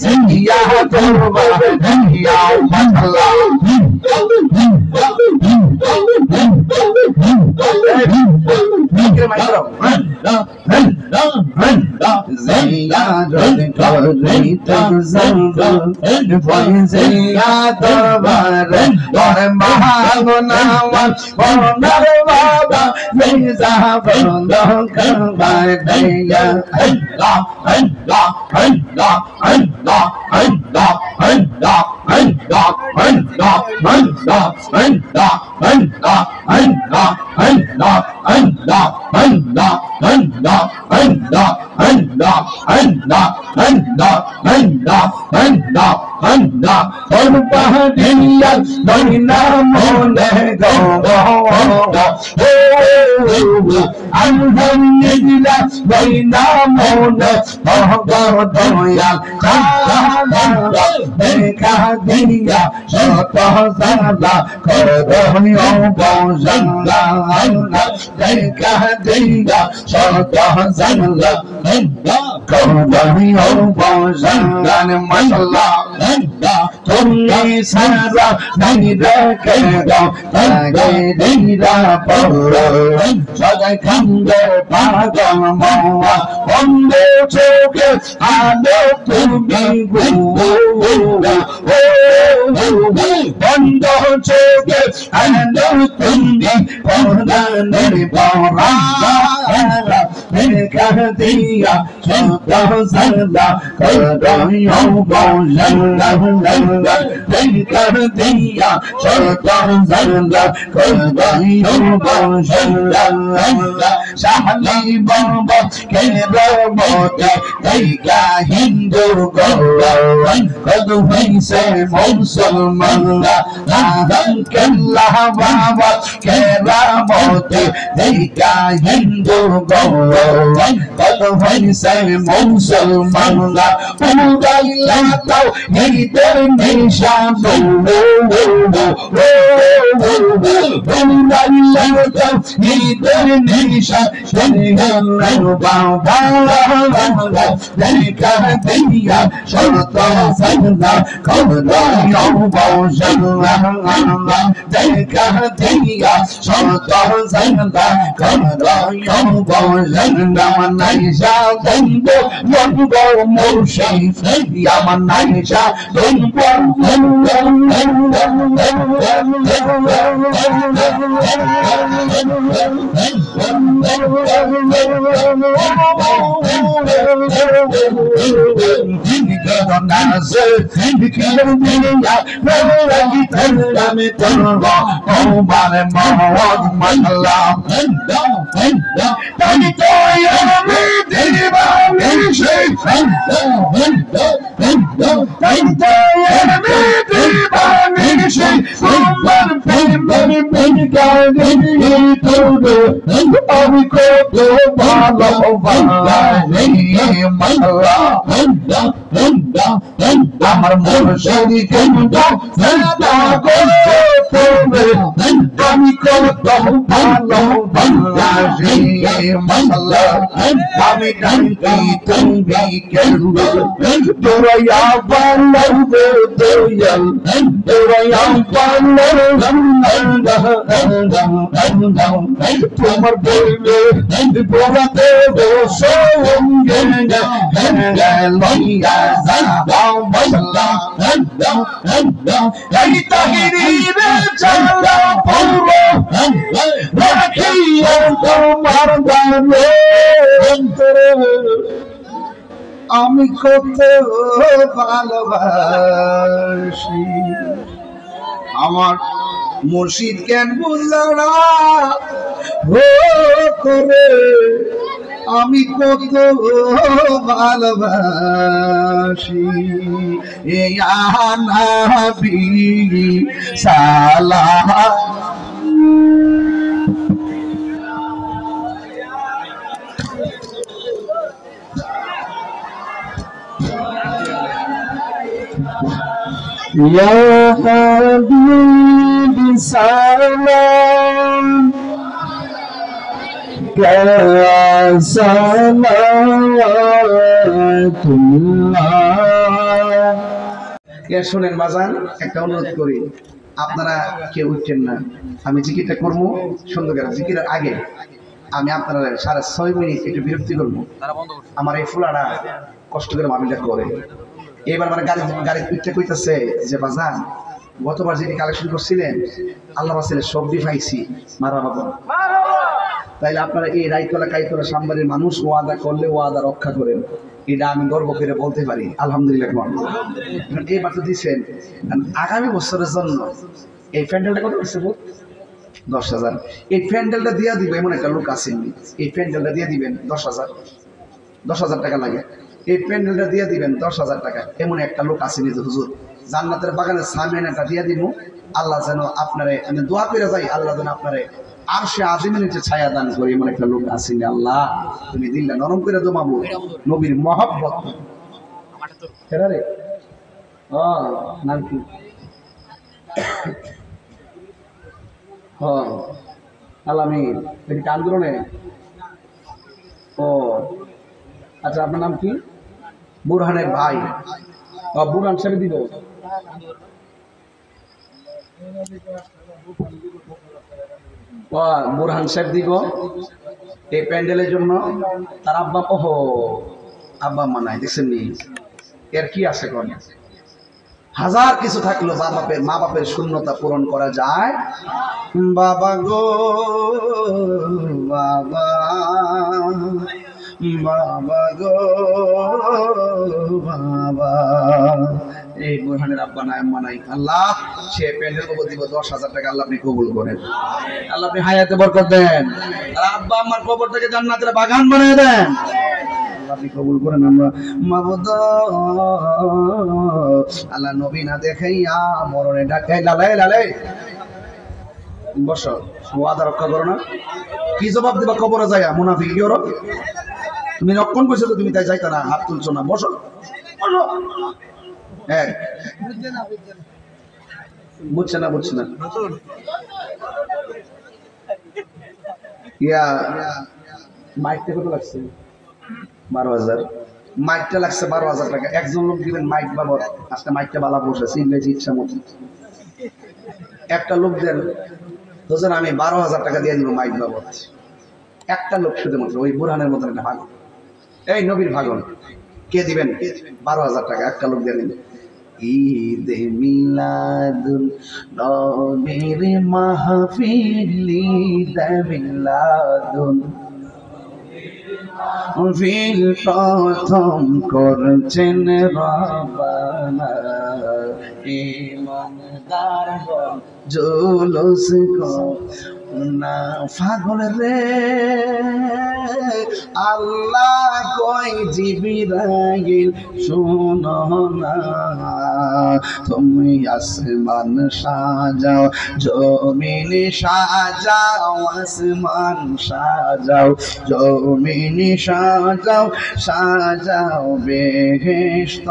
জিয়া দেখা দিয়া শত সাজদা করো বজল্লা দেখা দিয়া শত সাজদা করো বজল্লা শাহলি বাবা কেরামতে দেখা হিন্দু গৌরব কদ হইছে মুসলমান আলহামদুলিল্লাহ বাবা কেরামতে দেখা হিন্দু গৌরব কদ হইছে মুসলমান উড়াইলা তাও হিদের নিশান উড়াইলা তাও হিদের নিশান বাবা দেখা দিয়া শত সাজদা করো বজল্লা দেখা দিয়া শত সাজদা করো বজল্লা নাইসা দন্দ মঙ্গ মুর্শিদ ইয়ামান নাইসা দন্দ আমি কত আমার মুর্শিদ কেন্দ্র আমি কত ভালোবাসি মাশাআল্লাহ আমি ডাকি তুমি কেন্দ্র তোরা বাংলার দয়াল তোরা বাংলার তোমার বলবে বলাতে সঙ্গে লইয়া যাও মাশাআল্লাহ এই তাহিরিরে চলা পূর্ব রাখিও তোমার দানে আমি কত ভালোবাসি আমার মুর্শিদ কেন বুঝলো না করে আমি কত ভালোবাসি নবী সালাম يا حبيبي سلام صلوات الله শুনেন বাজান একটা অনুরোধ করি আপনারা কেউ উঠছেন না আমি জিকিরটা করবো সুন্দর করে জিকিরের আগে আমি আপনারা 6.5 মিনিট একটু বিরক্তি করবো আমার এই ফুলাটা কষ্ট করে মামিটা করে এবার মানে গাড়ি পিঠটা কইতাছে যে বাজান গতবার যিনি কালেকশন করছিলেন আল্লাহ রাসূলের সবজি পাইছি মারা বাবা তাইলে আপনারা এই রাইতলা কাইতলা সামবাড়ির মানুষ ওয়াদা করলে ওয়াদা রক্ষা করেন এটা আমি গর্ব করে বলতে পারি আলহামদুলিল্লাহ এইবার তো দিচ্ছেন আগামী বছরের জন্য এই প্যান্ডেলটা কত করছে 10,000 এই প্যান্ডেলটা দিয়ে দিবে এমন একটা লোক আসেননি এই প্যান্ডেলটা দিয়ে দিবেন 10,000 টাকা লাগে এই প্যান্ডেলটা দিয়ে দিবেন 10,000 টাকা এমন একটা লোক আসেনি যে হুজুর জান্নাতের বাগানের সামিয়ানাটা দিয়ে দিব আল্লাহ যেন আপনারে আমি দোয়া করে যাই আল্লাহ যেন আপনারে আরশে আজিমের নিচে ছায়া দান করে এমন একটা লোক আসেনি আল্লাহ তুমি দিলটা নরম করে দমাবো নবীর মহব্বত রে নাম কি আলামিন এটি আন্দোলনে ও আচ্ছা আপনার নাম কি বুরহানের ভাই বুরহান সাহেব দিব বুরহান সাহেব দিব এই প্যান্ডেলের জন্য তার আব্বা আব্বা আম্মা নাই দেখছেন নি এর কি আছে কোন হাজার কিছু থাকলো মা বাপের শূন্যতা পূরণ করা যায় বাবা গো বাবা বাবা গো বাবা। এই বুরহানের আব্বা নাই আম্মা নাই, আল্লাহ সে প্যান্ডেল বাবু দিব 10,000 টাকা, আল্লাহ আপনি কবুল করেন, আল্লাহ আপনি হায়াতে বরকত দেন, আর আব্বা আম্মার কবরটাকে জান্নাতের বাগান বানিয়ে দেন, আপনি কবুল করেন। আমরা মাবুদ আল্লাহ নবী না দেখাইয়া মরণে ডাকাই লালাই লালাই বসো, ওয়াদা রক্ষা করো না, কি জবাব দিবা কবরে যাইয়া? মুনাফিক কি ওর? তুমি রক্ষণ কইছো তো তুমি তাই যাইতা না, হাত তুলছো না, বসো বসো। হ্যাঁ বুঝছে না বুঝছে না ইয়া মাইকটা কত লাগছে? 12,000। মাইকটা লাগছে 12,000 টাকা। একজন লোক দিবেন মাইক বাবদ, আজকে মাইকটা বালা বসেছে ইংরেজি ইচ্ছা মতো। একটা লোক দেন দুজন, আমি 12,000 টাকা দিয়ে দিব মাইক বাবদ। একটা লোক শুধুমাত্র, ওই বুরহানের মতন একটা ভাগন, এই নবীর ভাগন, কে দিবেন? 12,000 টাকা একটা লোক দিয়ে দিবেন। ঈদে মিলাদুন নবীর মাহফিল, ঈদে মিলাদুন ফিল প্রথম করছেন রবানা, ইমানদার জুলুস না পাগল রে, আল্লাহ কই জিবরাইল শুনো না, তুমি আসমান সাজাও জমিন সাজাও, আসমান সাজাও জমিন সাজাও, সাজাও বেহেশত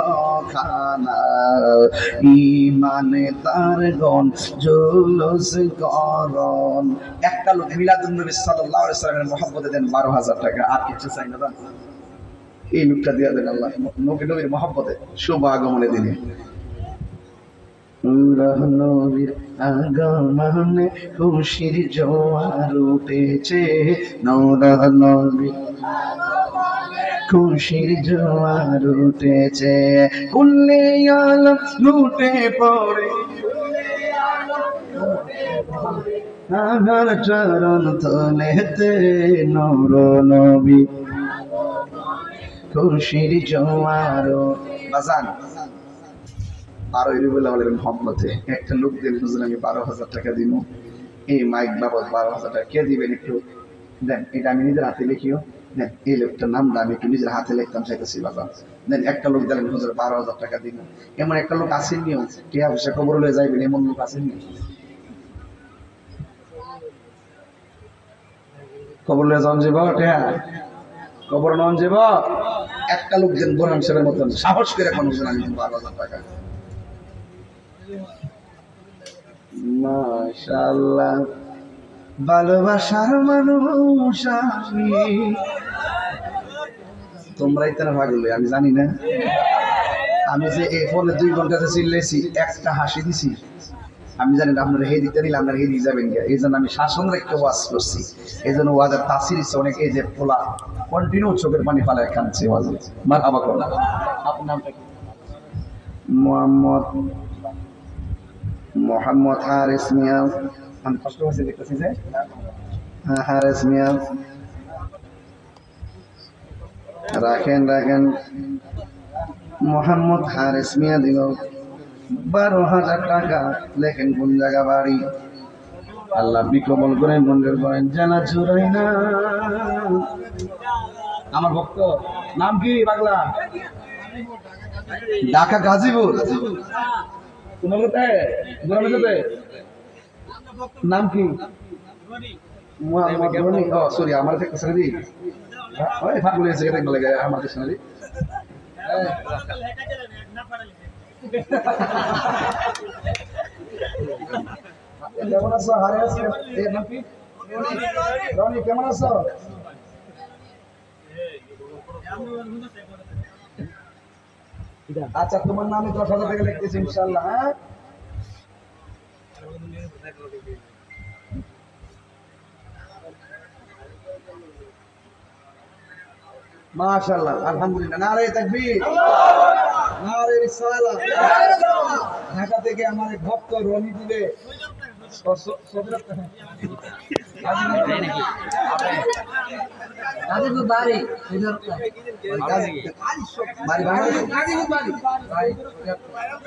খানা, ইমানে তার গণ জুলুস করন। একটা লোক মিলাদুন নবী সাল্লাল্লাহু আলাইহি ওয়াসাল্লামের মহব্বতে দেন 12,000 টাকা, আর কিছু চাই না দান। এই লোকটা দিয়ে দেন আল্লাহ নবীর মহব্বতে শুভ আগমনে দিনে। নবীর আগমনে খুশির জোয়ার উঠেছে, নবীর খুশির জোয়ার উঠেছে, কুল্লে আলম লুটে পড়ে আগার চরণ তলেতে, নূর নবী খুশির জোয়ার। বাজান আর ওই রুবেল আওয়ালের মহব্বতে একটা লোক দিন হুজুর আমি 12,000 টাকা দিব, এই মাইক বাবদ 12,000 টাকা কে দিবেন একটু দেন। এটা আমি নিজের হাতে লিখিও দেন, এই লোকটার নামটা আমি একটু নিজের হাতে লিখতাম চাইতেছি বাবা দেন। একটা লোক দিলেন হুজুর 12,000 টাকা দিব, এমন একটা লোক আসেননি, কে অবশ্যই কবর লয়ে যাইবেন এমন লোক আসেননি? কবর লয়ে যান যাব, কবর নন যাব, একটা লোক দেন বোরাম সাহেবের মতন সাহস করে কোন হুজুর আমি 12,000 টাকা। মাশাআল্লাহ ভালোবাসার মানুষ আমি, তোমরাই তারা ভাগলে আমি জানি না। আমি যে এই ফোনে 2 ঘন্টাতে চিল্লেছি, একটা হাসি দিছি, আমি জানি না আপনারা হে দিতে নিলে আপনারা হে দিয়ে যাবেন গিয়া। এই জন্য আমি শাসন রেখে ওয়াজ করছি, এই জন্য ওয়াজের তাসির ইচ্ছে অনেক। এই যে পোলা কন্টিনিউ চোখের পানি ফালায় কাঁদছে ওয়াজে, মার আবা করলা। আপনার নামটা কি? মোহাম্মদ হারেস মিয়া। আমি কষ্ট হচ্ছে দেখতেছি যে হারেস মিয়া, রাখেন রাখেন। মোহাম্মদ হারেস মিয়া দিল 12,000 টাকা। লেখেন কোন জায়গা বাড়ি, আল্লাহ বিকবল করেন, মন্দির করেন, জানা চুরাই না। আমার ভক্ত নাম কি? পাগলা ঢাকা গাজীপুর। তোমার কোথায়? নাম কি? মোহাম্মদ রনি। ও সরি, আমার থেকে সারি ওই ফাগুল এসে গেছে লাগে আমার দেশে নালি। কেমন আছো? হারে আছো? এর নাম কি? রনি। কেমন আছো? আচ্ছা তোমার নামে 10,000 টাকা লিখতেছি ইনশাআল্লাহ। হ্যাঁ মাশাআল্লাহ আলহামদুলিল্লাহ। নারে তাকবীর, নারে রিসালাত। ঢাকা থেকে আমার এক ভক্ত রনি দিবে गाजीपुर बारी इधर বাড়ি गाजीपुर बारी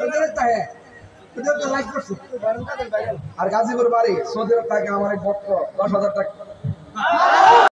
उधर है उधर तो लाइक करছো আর গাজীপুর বাড়ি সৌদি আরব থেকে আমার এক ভক্ত 10,000 টাকা